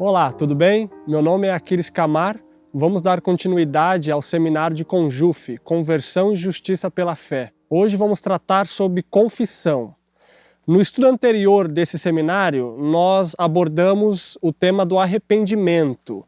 Olá, tudo bem? Meu nome é Aquiles Camar. Vamos dar continuidade ao seminário de Conjuf, Conversão e Justiça pela Fé. Hoje vamos tratar sobre confissão. No estudo anterior desse seminário, nós abordamos o tema do arrependimento.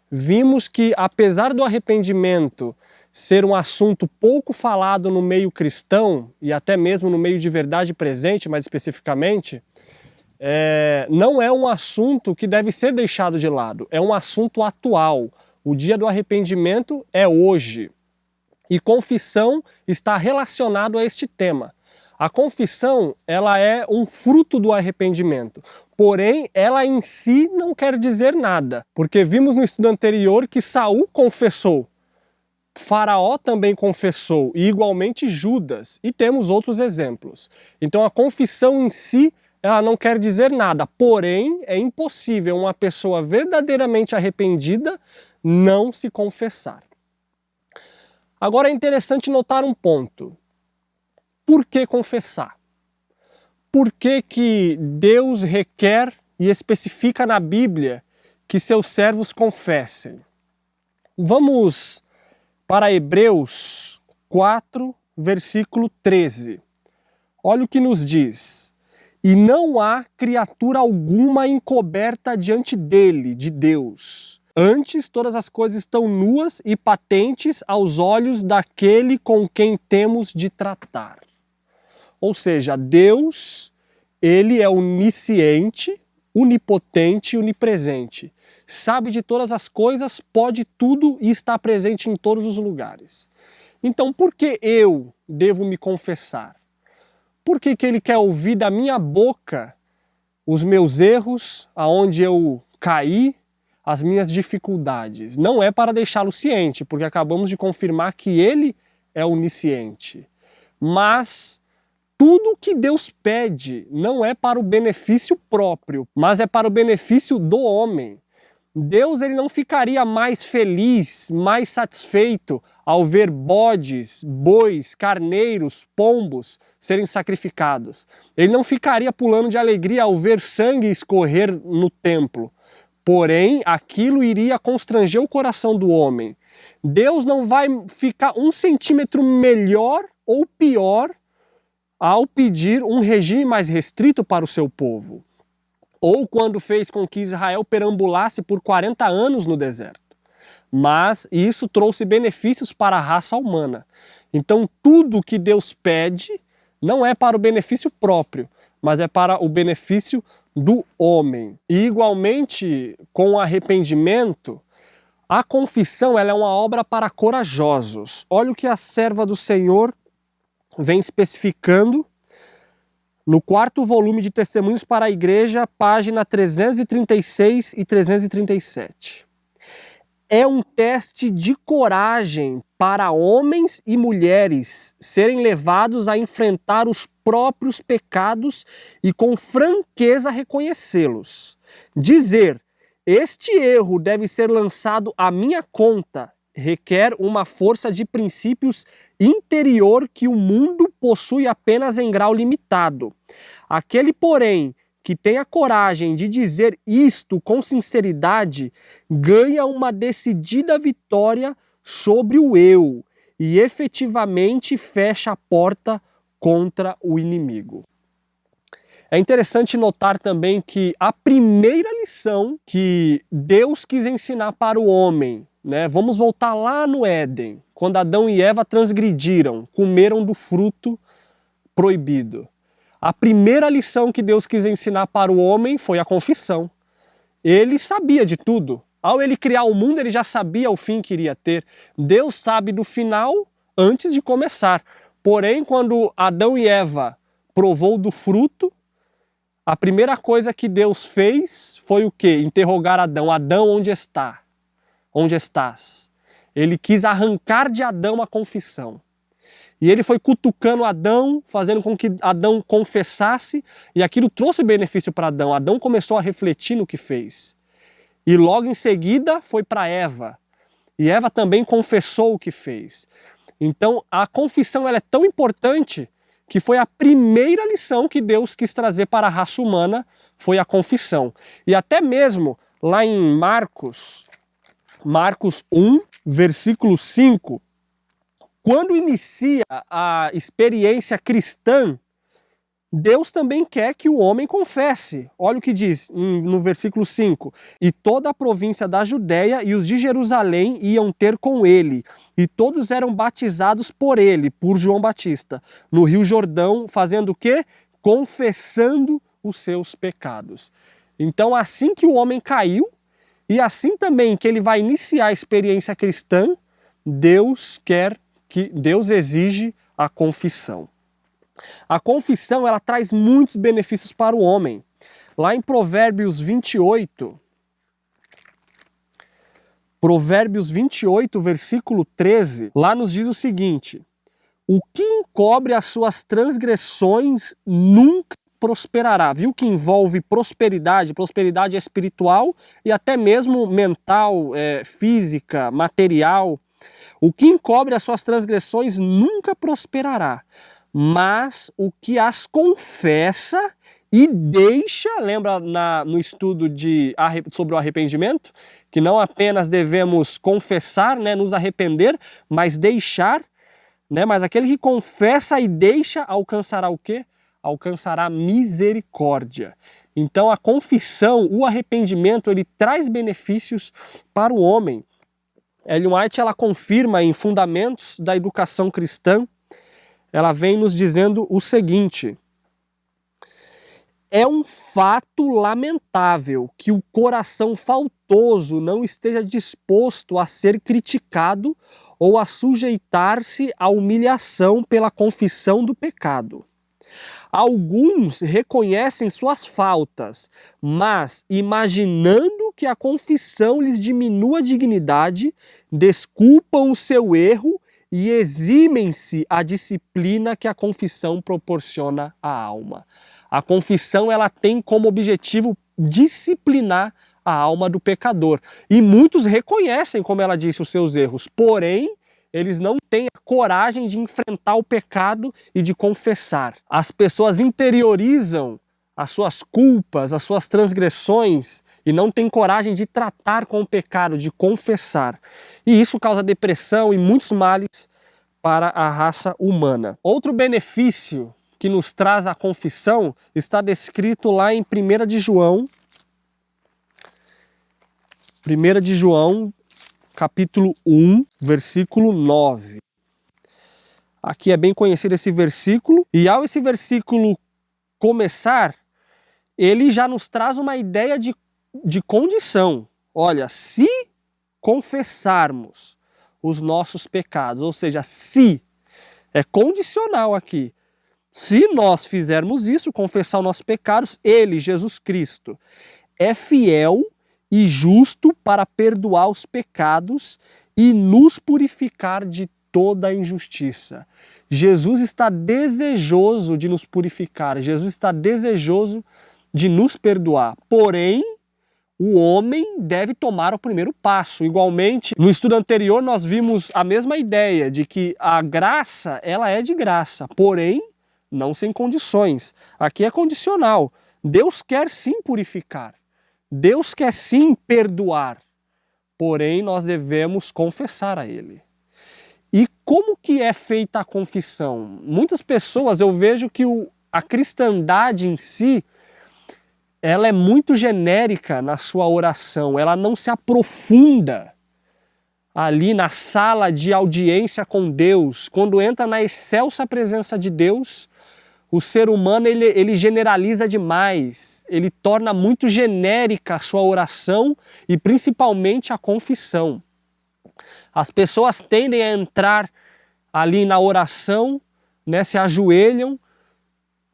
Vimos que, apesar do arrependimento ser um assunto pouco falado no meio cristão, e até mesmo no meio de verdade presente, mais especificamente, não é um assunto que deve ser deixado de lado, é um assunto atual. O dia do arrependimento é hoje. E confissão está relacionado a este tema. A confissão, ela é um fruto do arrependimento, porém ela em si não quer dizer nada, porque vimos no estudo anterior que Saul confessou, Faraó também confessou, e igualmente Judas, e temos outros exemplos. Então a confissão em si, ela não quer dizer nada, porém é impossível uma pessoa verdadeiramente arrependida não se confessar. Agora é interessante notar um ponto. Por que confessar? Por que Deus requer e especifica na Bíblia que seus servos confessem? Vamos para Hebreus 4, versículo 13. Olha o que nos diz. E não há criatura alguma encoberta diante dele, de Deus. Antes, todas as coisas estão nuas e patentes aos olhos daquele com quem temos de tratar. Ou seja, Deus, ele é onisciente, onipotente e onipresente. Sabe de todas as coisas, pode tudo e está presente em todos os lugares. Então, por que eu devo me confessar? Por que ele quer ouvir da minha boca os meus erros, aonde eu caí, as minhas dificuldades? Não é para deixá-lo ciente, porque acabamos de confirmar que ele é onisciente. Mas tudo que Deus pede não é para o benefício próprio, mas é para o benefício do homem. Deus ele não ficaria mais feliz, mais satisfeito ao ver bodes, bois, carneiros, pombos serem sacrificados. Ele não ficaria pulando de alegria ao ver sangue escorrer no templo. Porém, aquilo iria constranger o coração do homem. Deus não vai ficar 1 centímetro melhor ou pior ao pedir um regime mais restrito para o seu povo. Ou quando fez com que Israel perambulasse por 40 anos no deserto. Mas isso trouxe benefícios para a raça humana. Então tudo que Deus pede não é para o benefício próprio, mas é para o benefício do homem. E igualmente, com o arrependimento, a confissão ela é uma obra para corajosos. Olha o que a serva do Senhor vem especificando no 4º volume de Testemunhos para a Igreja, página 336 e 337. É um teste de coragem para homens e mulheres serem levados a enfrentar os próprios pecados e com franqueza reconhecê-los. Dizer, este erro deve ser lançado à minha conta, requer uma força de princípios interior que o mundo possui apenas em grau limitado. Aquele, porém, que tem a coragem de dizer isto com sinceridade, ganha uma decidida vitória sobre o eu e efetivamente fecha a porta contra o inimigo. É interessante notar também que a primeira lição que Deus quis ensinar para o homem, vamos voltar lá no Éden, quando Adão e Eva transgrediram, comeram do fruto proibido. A primeira lição que Deus quis ensinar para o homem foi a confissão. Ele sabia de tudo. Ao ele criar o mundo, ele já sabia o fim que iria ter. Deus sabe do final antes de começar. Porém, quando Adão e Eva provou do fruto, a primeira coisa que Deus fez foi o quê? Interrogar Adão. Adão, onde está? Onde estás? Ele quis arrancar de Adão a confissão. E ele foi cutucando Adão, fazendo com que Adão confessasse, e aquilo trouxe benefício para Adão. Adão começou a refletir no que fez. E logo em seguida foi para Eva. E Eva também confessou o que fez. Então a confissão ela é tão importante que foi a primeira lição que Deus quis trazer para a raça humana, foi a confissão. E até mesmo lá em Marcos 1, versículo 5, quando inicia a experiência cristã, Deus também quer que o homem confesse. Olha o que diz no versículo 5. E toda a província da Judéia e os de Jerusalém iam ter com ele, e todos eram batizados por ele, por João Batista, no Rio Jordão, fazendo o quê? Confessando os seus pecados. Então, assim que o homem caiu, e assim também que ele vai iniciar a experiência cristã, Deus exige a confissão. A confissão, ela traz muitos benefícios para o homem. Lá em Provérbios 28, versículo 13, lá nos diz o seguinte: o que encobre as suas transgressões nunca prosperará. Viu que envolve prosperidade? Prosperidade espiritual e até mesmo mental, física, material. O que encobre as suas transgressões nunca prosperará. Mas o que as confessa e deixa, lembra no estudo sobre o arrependimento, que não apenas devemos confessar, né, nos arrepender, mas deixar, né, mas aquele que confessa e deixa alcançará o quê? Alcançará misericórdia. Então a confissão, o arrependimento, ele traz benefícios para o homem. Ellen White, ela confirma em Fundamentos da Educação Cristã, ela vem nos dizendo o seguinte: é um fato lamentável que o coração faltoso não esteja disposto a ser criticado ou a sujeitar-se à humilhação pela confissão do pecado. Alguns reconhecem suas faltas, mas, imaginando que a confissão lhes diminua a dignidade, desculpam o seu erro e eximem-se a disciplina que a confissão proporciona à alma. A confissão, ela tem como objetivo disciplinar a alma do pecador. E muitos reconhecem, como ela disse, os seus erros, porém, eles não têm a coragem de enfrentar o pecado e de confessar. As pessoas interiorizam as suas culpas, as suas transgressões e não têm coragem de tratar com o pecado, de confessar. E isso causa depressão e muitos males para a raça humana. Outro benefício que nos traz a confissão está descrito lá em 1 de João, capítulo 1, versículo 9. Aqui é bem conhecido esse versículo, e ao esse versículo começar, ele já nos traz uma ideia de condição. Olha, se confessarmos os nossos pecados, ou seja, se, é condicional aqui. Se nós fizermos isso, confessar os nossos pecados, ele, Jesus Cristo, é fiel e justo para perdoar os pecados e nos purificar de toda a injustiça. Jesus está desejoso de nos purificar, Jesus está desejoso de nos perdoar, porém, o homem deve tomar o primeiro passo. Igualmente, no estudo anterior nós vimos a mesma ideia de que a graça, ela é de graça, porém, não sem condições. Aqui é condicional. Deus quer sim purificar, Deus quer sim perdoar, porém nós devemos confessar a Ele. E como que é feita a confissão? Muitas pessoas, eu vejo que a cristandade em si, ela é muito genérica na sua oração, ela não se aprofunda ali na sala de audiência com Deus. Quando entra na excelsa presença de Deus, o ser humano ele generaliza demais, ele torna muito genérica a sua oração e principalmente a confissão. As pessoas tendem a entrar ali na oração, né, se ajoelham,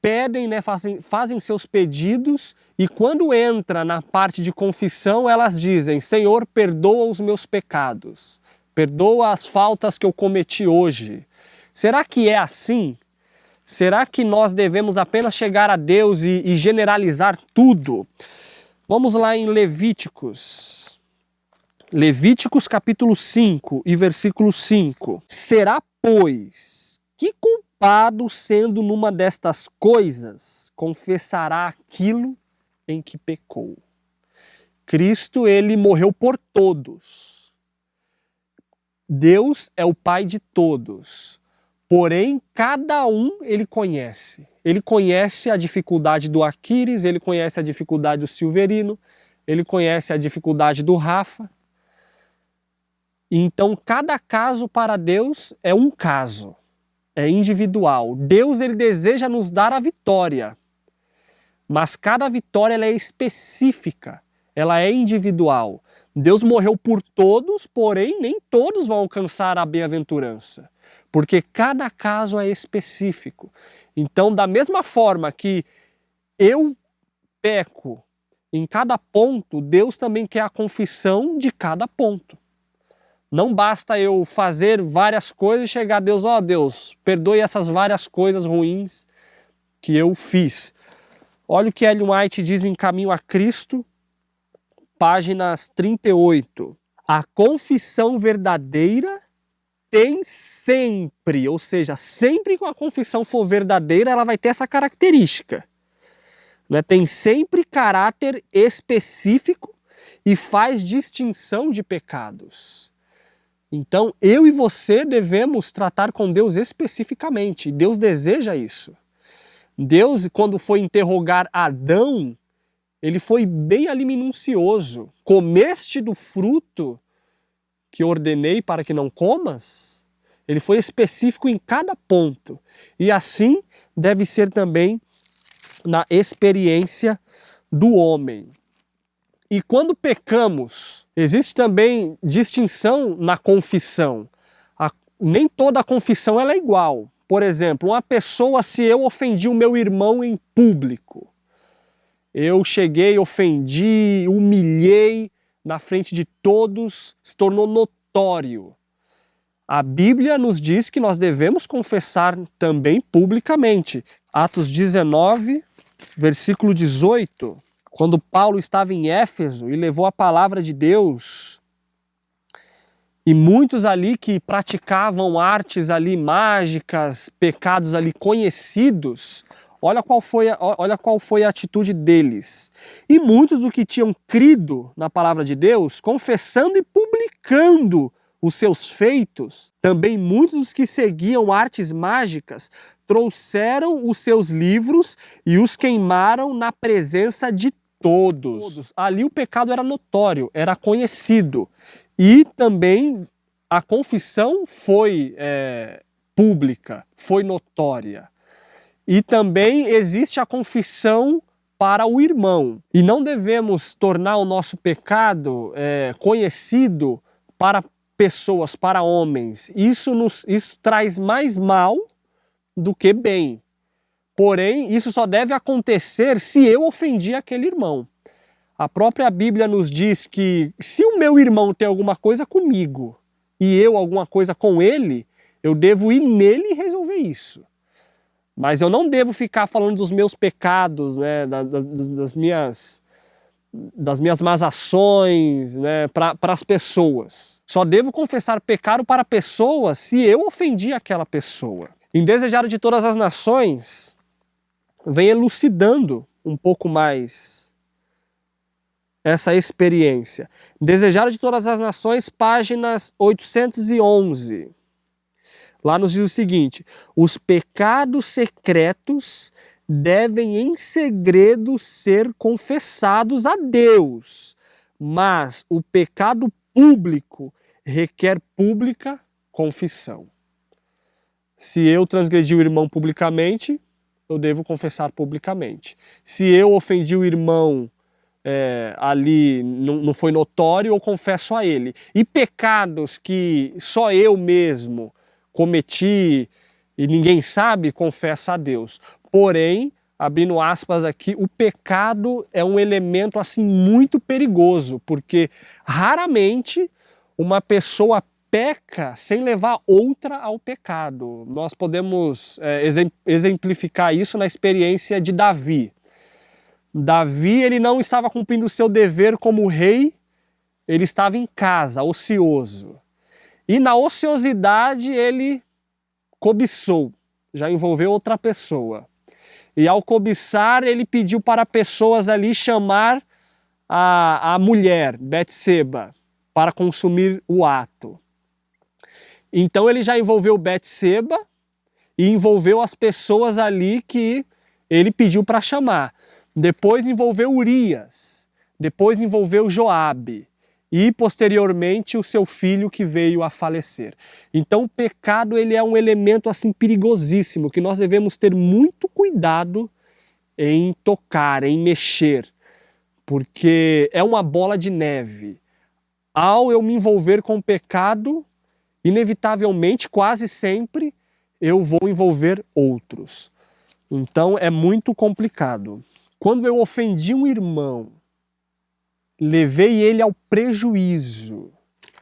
pedem, né, fazem seus pedidos e quando entra na parte de confissão, elas dizem: Senhor, perdoa os meus pecados, perdoa as faltas que eu cometi hoje. Será que é assim? Será que nós devemos apenas chegar a Deus e generalizar tudo? Vamos lá em Levíticos. Levíticos capítulo 5 e versículo 5. Será, pois, que culpado sendo numa destas coisas, confessará aquilo em que pecou. Cristo, ele morreu por todos. Deus é o Pai de todos. Porém, cada um ele conhece. Ele conhece a dificuldade do Aquiles, ele conhece a dificuldade do Silverino, ele conhece a dificuldade do Rafa. Então, cada caso para Deus é um caso, é individual. Deus ele deseja nos dar a vitória, mas cada vitória ela é específica, ela é individual. Deus morreu por todos, porém nem todos vão alcançar a bem-aventurança, porque cada caso é específico. Então, da mesma forma que eu peco em cada ponto, Deus também quer a confissão de cada ponto. Não basta eu fazer várias coisas e chegar a Deus, ó Deus, perdoe essas várias coisas ruins que eu fiz. Olha o que Ellen White diz em Caminho a Cristo, páginas 38. A confissão verdadeira tem sempre, ou seja, sempre que a confissão for verdadeira, ela vai ter essa característica. Né? Tem sempre caráter específico e faz distinção de pecados. Então, eu e você devemos tratar com Deus especificamente. Deus deseja isso. Deus, quando foi interrogar Adão, ele foi bem ali minucioso. Comeste do fruto que ordenei para que não comas? Ele foi específico em cada ponto. E assim deve ser também na experiência do homem. E quando pecamos, existe também distinção na confissão. Nem toda a confissão ela é igual. Por exemplo, uma pessoa, se eu ofendi o meu irmão em público, eu cheguei, ofendi, humilhei na frente de todos, se tornou notório. A Bíblia nos diz que nós devemos confessar também publicamente. Atos 19, versículo 18. Quando Paulo estava em Éfeso e levou a palavra de Deus, e muitos ali que praticavam artes ali mágicas, pecados ali conhecidos, olha qual foi a atitude deles. E muitos do que tinham crido na palavra de Deus, confessando e publicando os seus feitos, também muitos dos que seguiam artes mágicas, trouxeram os seus livros e os queimaram na presença de todos. Ali o pecado era notório, era conhecido. E também a confissão foi pública, foi notória. E também existe a confissão para o irmão. E não devemos tornar o nosso pecado conhecido para pessoas, para homens. Isso traz mais mal do que bem. Porém, isso só deve acontecer se eu ofendi aquele irmão. A própria Bíblia nos diz que se o meu irmão tem alguma coisa comigo e eu alguma coisa com ele, eu devo ir nele e resolver isso. Mas eu não devo ficar falando dos meus pecados, né, das minhas más ações, né, para as pessoas. Só devo confessar pecado para a pessoa se eu ofendi aquela pessoa. Indesejado de todas as nações, vem elucidando um pouco mais essa experiência. Desejado de todas as nações, páginas 811. Lá nos diz o seguinte: os pecados secretos devem em segredo ser confessados a Deus, mas o pecado público requer pública confissão. Se eu transgredi o irmão publicamente, eu devo confessar publicamente. Se eu ofendi o irmão ali, não foi notório, eu confesso a ele. E pecados que só eu mesmo cometi e ninguém sabe, confessa a Deus. Porém, abrindo aspas aqui, o pecado é um elemento assim muito perigoso, porque raramente uma pessoa peca sem levar outra ao pecado. Nós podemos exemplificar isso na experiência de Davi. Davi, ele não estava cumprindo o seu dever como rei, ele estava em casa, ocioso. E na ociosidade ele cobiçou, já envolveu outra pessoa. E ao cobiçar, ele pediu para pessoas ali chamar a mulher, Betseba, para consumir o ato. Então ele já envolveu Betseba e envolveu as pessoas ali que ele pediu para chamar. Depois envolveu Urias, depois envolveu Joabe e posteriormente o seu filho que veio a falecer. Então o pecado ele é um elemento assim perigosíssimo que nós devemos ter muito cuidado em tocar, em mexer, porque é uma bola de neve. Ao eu me envolver com o pecado, inevitavelmente, quase sempre, eu vou envolver outros. Então é muito complicado. Quando eu ofendi um irmão, levei ele ao prejuízo.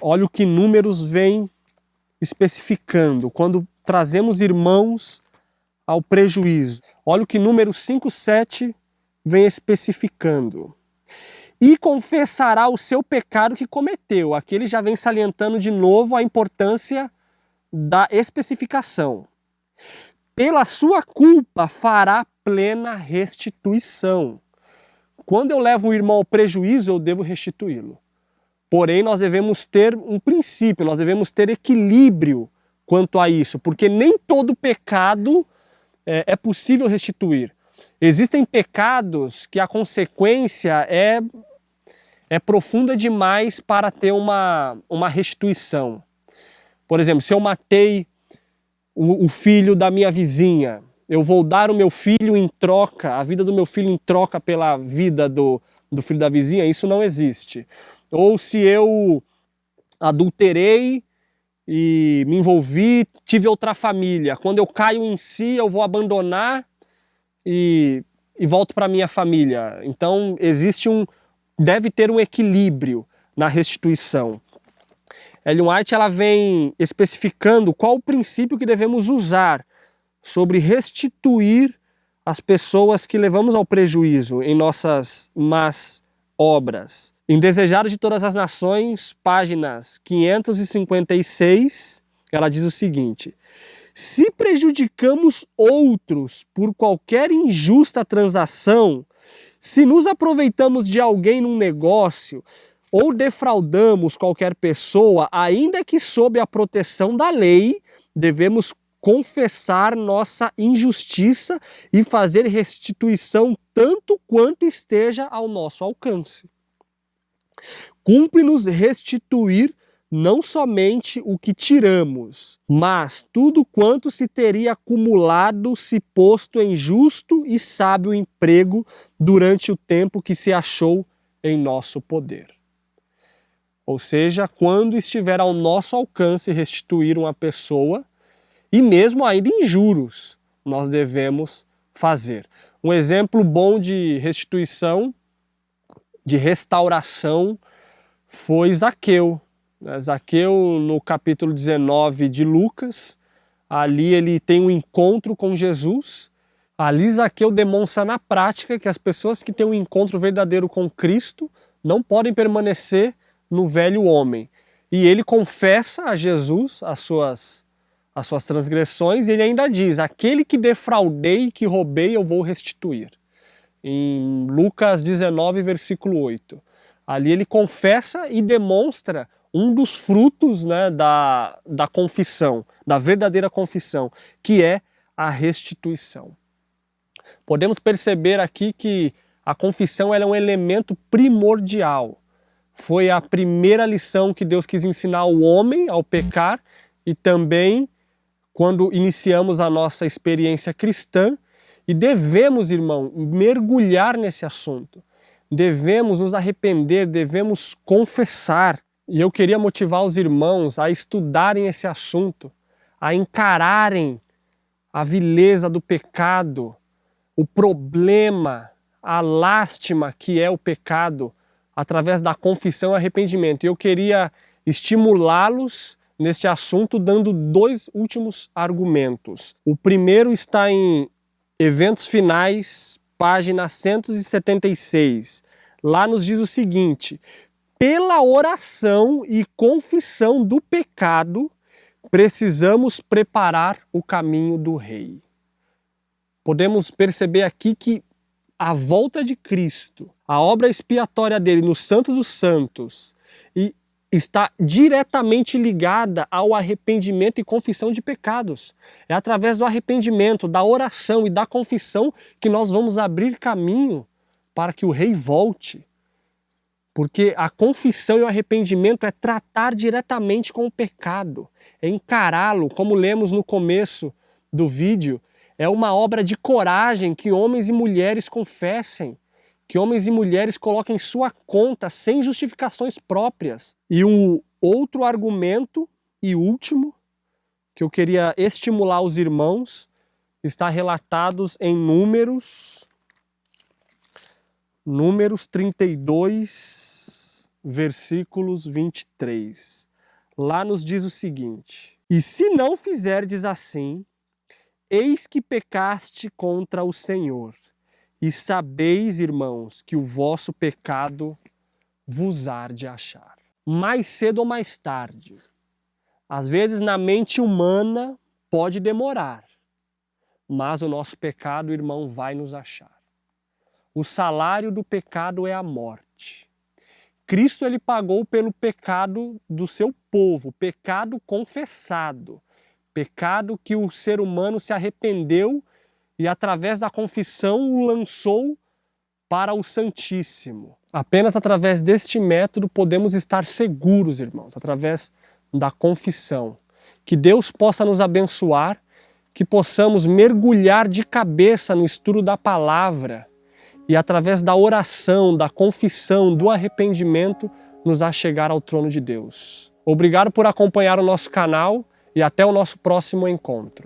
Olha o que Números vem especificando. Quando trazemos irmãos ao prejuízo. Olha o que Números 5:7 vem especificando. E confessará o seu pecado que cometeu. Aqui ele já vem salientando de novo a importância da especificação. Pela sua culpa fará plena restituição. Quando eu levo o irmão ao prejuízo, eu devo restituí-lo. Porém, nós devemos ter um princípio, nós devemos ter equilíbrio quanto a isso, porque nem todo pecado é possível restituir. Existem pecados que a consequência é profunda demais para ter uma restituição. Por exemplo, se eu matei o filho da minha vizinha, eu vou dar o meu filho em troca, a vida do meu filho em troca pela vida do filho da vizinha, isso não existe. Ou se eu adulterei e me envolvi, tive outra família, quando eu caio em si eu vou abandonar e volto para minha família. Então deve ter um equilíbrio na restituição. Ellen White ela vem especificando qual o princípio que devemos usar sobre restituir as pessoas que levamos ao prejuízo em nossas más obras. Em Desejar de Todas as Nações, páginas 556, ela diz o seguinte: se prejudicamos outros por qualquer injusta transação, se nos aproveitamos de alguém num negócio ou defraudamos qualquer pessoa, ainda que sob a proteção da lei, devemos confessar nossa injustiça e fazer restituição tanto quanto esteja ao nosso alcance. Cumpre-nos restituir não somente o que tiramos, mas tudo quanto se teria acumulado se posto em justo e sábio emprego durante o tempo que se achou em nosso poder. Ou seja, quando estiver ao nosso alcance restituir uma pessoa, e mesmo ainda em juros, nós devemos fazer. Um exemplo bom de restituição, de restauração, foi Zaqueu. Zaqueu, no capítulo 19 de Lucas, ali ele tem um encontro com Jesus. Ali Zaqueu demonstra na prática que as pessoas que têm um encontro verdadeiro com Cristo não podem permanecer no velho homem. E ele confessa a Jesus as suas transgressões e ele ainda diz: aquele que defraudei, que roubei, eu vou restituir. Em Lucas 19, versículo 8. Ali ele confessa e demonstra um dos frutos, né, da confissão, da verdadeira confissão, que é a restituição. Podemos perceber aqui que a confissão ela é um elemento primordial. Foi a primeira lição que Deus quis ensinar ao homem ao pecar e também quando iniciamos a nossa experiência cristã, e devemos, irmão, mergulhar nesse assunto. Devemos nos arrepender, devemos confessar. E eu queria motivar os irmãos a estudarem esse assunto, a encararem a vileza do pecado, o problema, a lástima que é o pecado, através da confissão e arrependimento. E eu queria estimulá-los neste assunto dando dois últimos argumentos. O primeiro está em Eventos Finais, página 176. Lá nos diz o seguinte: pela oração e confissão do pecado, precisamos preparar o caminho do rei. Podemos perceber aqui que a volta de Cristo, a obra expiatória dele no Santo dos Santos, e está diretamente ligada ao arrependimento e confissão de pecados. É através do arrependimento, da oração e da confissão que nós vamos abrir caminho para que o rei volte. Porque a confissão e o arrependimento é tratar diretamente com o pecado, é encará-lo, como lemos no começo do vídeo, é uma obra de coragem que homens e mulheres confessem, que homens e mulheres coloquem em sua conta sem justificações próprias. E um outro argumento, e último, que eu queria estimular os irmãos, está relatados em Números 32, versículos 23. Lá nos diz o seguinte: e se não fizerdes assim, eis que pecaste contra o Senhor. E sabeis, irmãos, que o vosso pecado vos há de achar. Mais cedo ou mais tarde, às vezes na mente humana pode demorar, mas o nosso pecado, irmão, vai nos achar. O salário do pecado é a morte. Cristo ele pagou pelo pecado do seu povo, pecado confessado, pecado que o ser humano se arrependeu e através da confissão o lançou para o Santíssimo. Apenas através deste método podemos estar seguros, irmãos, através da confissão. Que Deus possa nos abençoar, que possamos mergulhar de cabeça no estudo da palavra e através da oração, da confissão, do arrependimento, nos achegar ao trono de Deus. Obrigado por acompanhar o nosso canal e até o nosso próximo encontro.